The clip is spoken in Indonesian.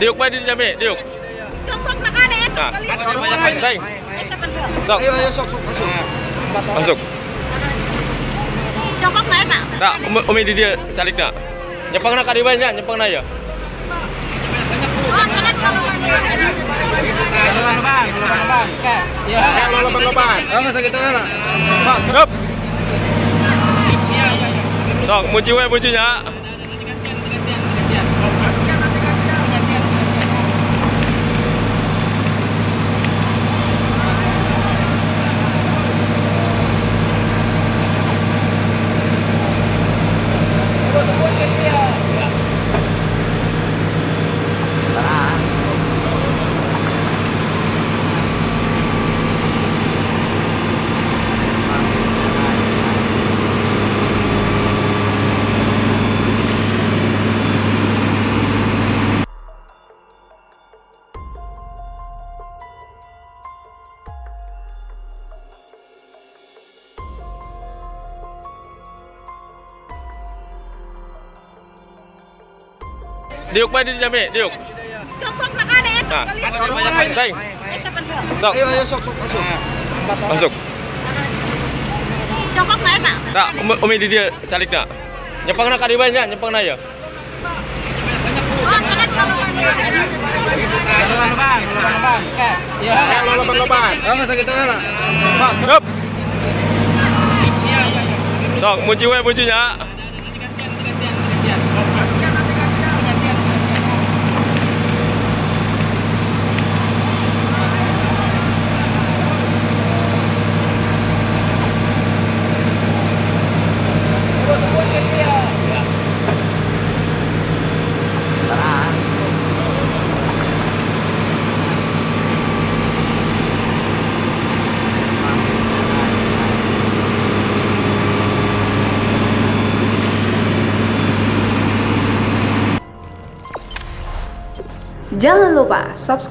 Diuk pa din kami, diuk. Jongkok na ka na ito. Tay. Sok. Ayo sok masuk. Masuk. Jongkok na ito. Tak, umi di dia calik nak. Nyepang nak kadi banyak, nyepang na ya. Oh, kana kalau Lubang-lubang. Oh, masa gitu lah. Yup. Sok, muji we mujinya. Diuk pa din kami, diuk. Jongkok na ka na ito. Tay. Sok. Ayo sok masuk. Masuk. Jongkok na ito. Tak, umi di dia calik nak. Nyepang nak kadi banyak, nyepang na ya. Oh, kana kalau Lubang-lubang. Oh, masa gitu lah. Yup. Sok, muji we mujinya. Jangan lupa subscribe